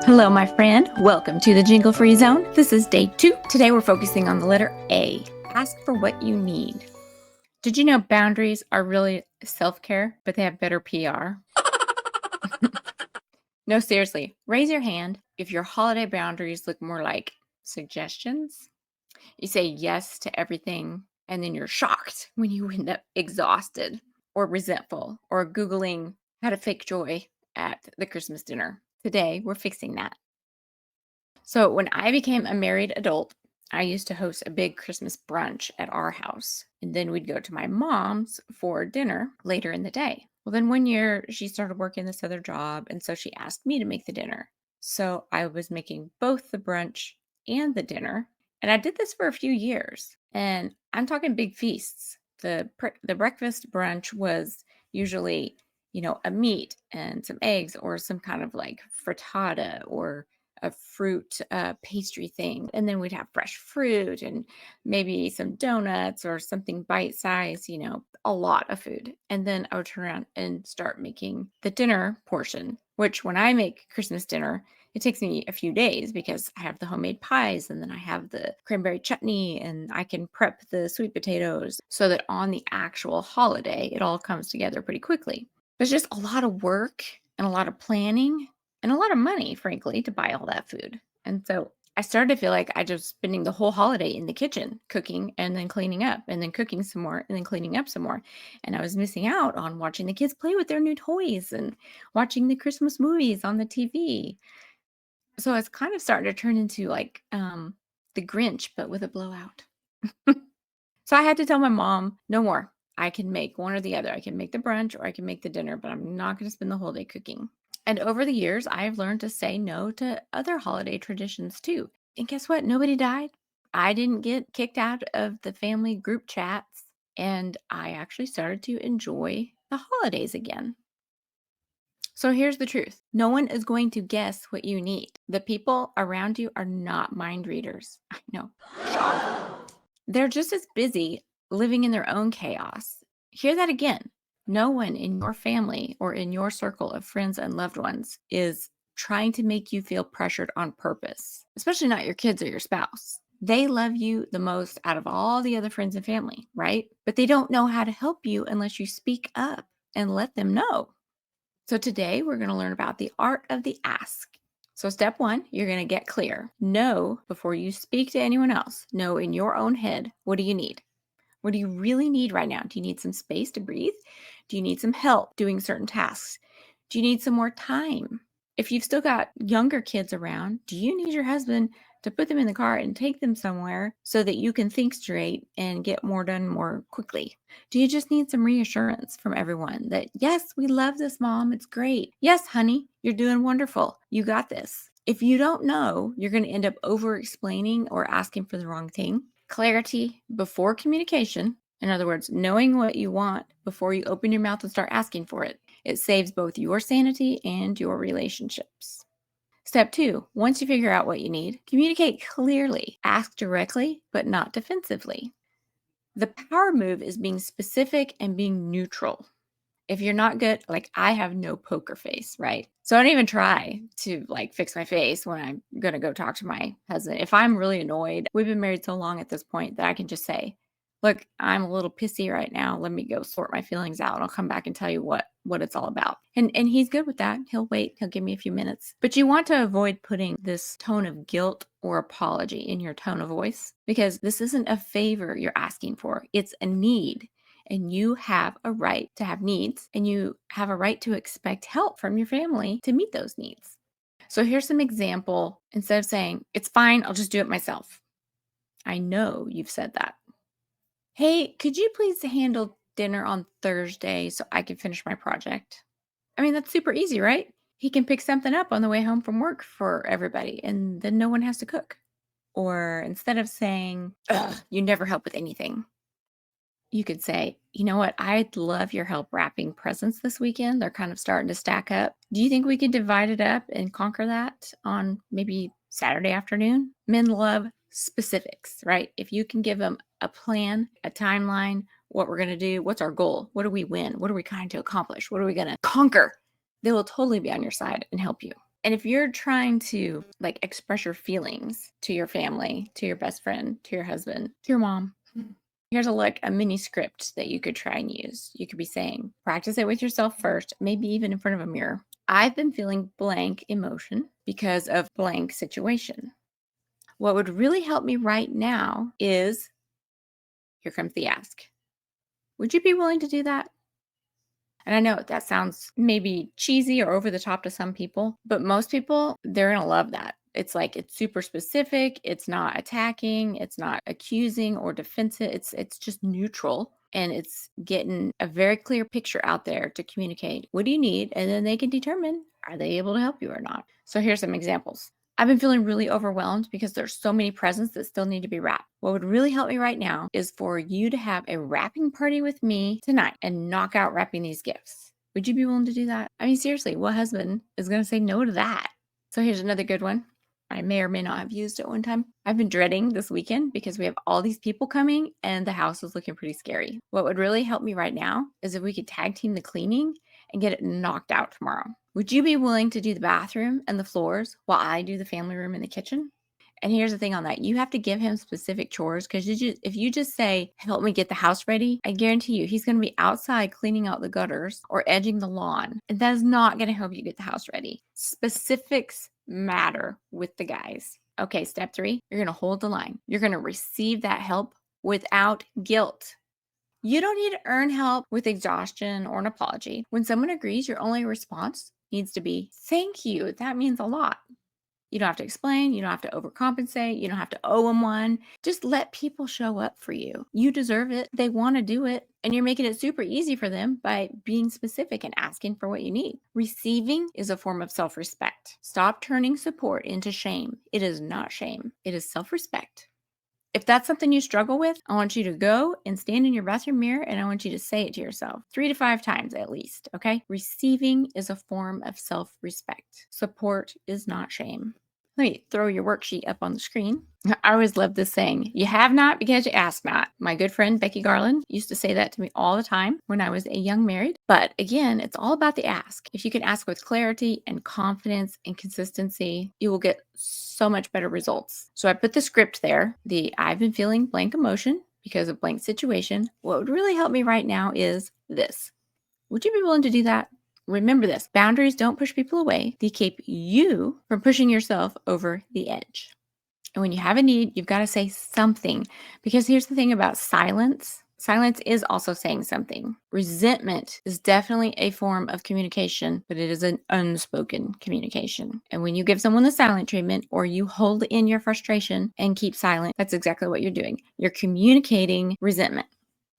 Hello, my friend. Welcome to the Jingle Free Zone. This is day 2. Today we're focusing on the letter A. Ask for what you need. Did you know boundaries are really self-care, but they have better PR? No, seriously. Raise your hand if your holiday boundaries look more like suggestions. You say yes to everything, and then you're shocked when you end up exhausted or resentful or Googling how to fake joy at the Christmas dinner. Today, we're fixing that. So when I became a married adult, I used to host a big Christmas brunch at our house. And then we'd go to my mom's for dinner later in the day. Well, then one year she started working this other job. And so she asked me to make the dinner. So I was making both the brunch and the dinner. And I did this for a few years. And I'm talking big feasts. The breakfast brunch was usually, a meat and some eggs or some kind of like frittata or a fruit pastry thing. And then we'd have fresh fruit and maybe some donuts or something bite sized, a lot of food. And then I would turn around and start making the dinner portion, which when I make Christmas dinner, it takes me a few days because I have the homemade pies and then I have the cranberry chutney and I can prep the sweet potatoes so that on the actual holiday, it all comes together pretty quickly. There's just a lot of work and a lot of planning and a lot of money, frankly, to buy all that food. And so I started to feel like I just spending the whole holiday in the kitchen cooking and then cleaning up and then cooking some more and then cleaning up some more. And I was missing out on watching the kids play with their new toys and watching the Christmas movies on the TV. So it's kind of starting to turn into like the Grinch, but with a blowout. So I had to tell my mom, no more. I can make one or the other. I can make the brunch or I can make the dinner, but I'm not going to spend the whole day cooking. And over the years, I've learned to say no to other holiday traditions too. And guess what? Nobody died. I didn't get kicked out of the family group chats. And I actually started to enjoy the holidays again. So here's the truth no one is going to guess what you need. The people around you are not mind readers. I know. Shock. They're just as busy living in their own chaos. Hear that again. No one in your family or in your circle of friends and loved ones is trying to make you feel pressured on purpose, especially not your kids or your spouse. They love you the most out of all the other friends and family, right? But they don't know how to help you unless you speak up and let them know. So today we're going to learn about the art of the ask. So step 1, you're going to get clear. Know before you speak to anyone else. Know in your own head, what do you need? What do you really need right now? Do you need some space to breathe? Do you need some help doing certain tasks? Do you need some more time? If you've still got younger kids around, do you need your husband to put them in the car and take them somewhere so that you can think straight and get more done more quickly? Do you just need some reassurance from everyone that, yes, we love this, mom. It's great. Yes, honey, you're doing wonderful. You got this. If you don't know, you're going to end up over explaining or asking for the wrong thing. Clarity before communication. In other words, knowing what you want before you open your mouth and start asking for it. It saves both your sanity and your relationships. Step 2, once you figure out what you need, communicate clearly. Ask directly, but not defensively. The power move is being specific and being neutral. If you're not good, like I have no poker face, right? So I don't even try to like fix my face when I'm going to go talk to my husband. If I'm really annoyed, we've been married so long at this point that I can just say, look, I'm a little pissy right now. Let me go sort my feelings out. I'll come back and tell you what it's all about. And he's good with that. He'll wait. He'll give me a few minutes. But you want to avoid putting this tone of guilt or apology in your tone of voice because this isn't a favor you're asking for. It's a need. And you have a right to have needs and you have a right to expect help from your family to meet those needs. So here's some example. Instead of saying, it's fine, I'll just do it myself. I know you've said that. Hey, could you please handle dinner on Thursday so I can finish my project? I mean, that's super easy, right? He can pick something up on the way home from work for everybody and then no one has to cook. Or instead of saying, ugh, you never help with anything, you could say, you know what? I'd love your help wrapping presents this weekend. They're kind of starting to stack up. Do you think we could divide it up and conquer that on maybe Saturday afternoon? Men love specifics, right? If you can give them a plan, a timeline, what we're going to do, what's our goal? What do we win? What are we trying to accomplish? What are we going to conquer? They will totally be on your side and help you. And if you're trying to like express your feelings to your family, to your best friend, to your husband, to your mom, here's a mini script that you could try and use. You could be saying, practice it with yourself first, maybe even in front of a mirror. I've been feeling blank emotion because of blank situation. What would really help me right now is, here comes the ask. Would you be willing to do that? And I know that sounds maybe cheesy or over the top to some people, but most people, they're going to love that. It's like it's super specific, it's not attacking, it's not accusing or defensive. It's just neutral, and it's getting a very clear picture out there to communicate what do you need, and then they can determine are they able to help you or not. So here's some examples. I've been feeling really overwhelmed because there's so many presents that still need to be wrapped. What would really help me right now is for you to have a wrapping party with me tonight and knock out wrapping these gifts. Would you be willing to do that? I mean, seriously, what husband is going to say no to that? So here's another good one. I may or may not have used it one time. I've been dreading this weekend because we have all these people coming and the house is looking pretty scary. What would really help me right now is if we could tag team the cleaning and get it knocked out tomorrow. Would you be willing to do the bathroom and the floors while I do the family room and the kitchen? And here's the thing on that. You have to give him specific chores, because if you just say, help me get the house ready, I guarantee you he's going to be outside cleaning out the gutters or edging the lawn. And that is not going to help you get the house ready. Specifics matter with the guys. Okay, step 3, you're going to hold the line. You're going to receive that help without guilt. You don't need to earn help with exhaustion or an apology. When someone agrees, your only response needs to be, thank you. That means a lot. You don't have to explain. You don't have to overcompensate. You don't have to owe them one. Just let people show up for you. You deserve it. They want to do it. And you're making it super easy for them by being specific and asking for what you need. Receiving is a form of self-respect. Stop turning support into shame. It is not shame. It is self-respect. If that's something you struggle with, I want you to go and stand in your bathroom mirror and I want you to say it to yourself 3 to 5 times at least, okay? Receiving is a form of self-respect. Support is not shame. Let me throw your worksheet up on the screen. I always love this saying, you have not because you ask not. My good friend Becky Garland used to say that to me all the time when I was a young married. But again, it's all about the ask. If you can ask with clarity and confidence and consistency, you will get so much better results. So I put the script there, the I've been feeling blank emotion because of blank situation. What would really help me right now is this. Would you be willing to do that? Remember this, boundaries don't push people away. They keep you from pushing yourself over the edge. And when you have a need, you've got to say something, because here's the thing about silence. Silence is also saying something. Resentment is definitely a form of communication, but it is an unspoken communication. And when you give someone the silent treatment or you hold in your frustration and keep silent, that's exactly what you're doing. You're communicating resentment.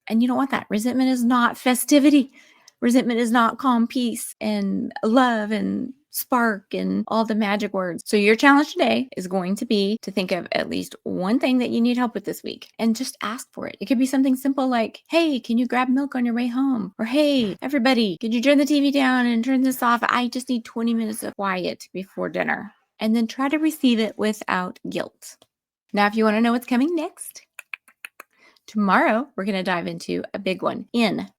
And you don't want that. Resentment is not festivity. Resentment is not calm peace and love and spark and all the magic words. So your challenge today is going to be to think of at least one thing that you need help with this week and just ask for it. It could be something simple like, hey, can you grab milk on your way home? Or hey, everybody, could you turn the TV down and turn this off? I just need 20 minutes of quiet before dinner. And then try to receive it without guilt. Now, if you want to know what's coming next, tomorrow, we're going to dive into a big one.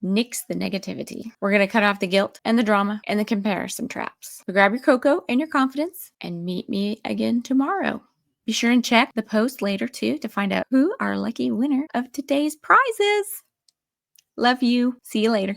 Nix the negativity. We're going to cut off the guilt and the drama and the comparison traps. So grab your cocoa and your confidence and meet me again tomorrow. Be sure and check the post later too to find out who our lucky winner of today's prize is. Love you. See you later.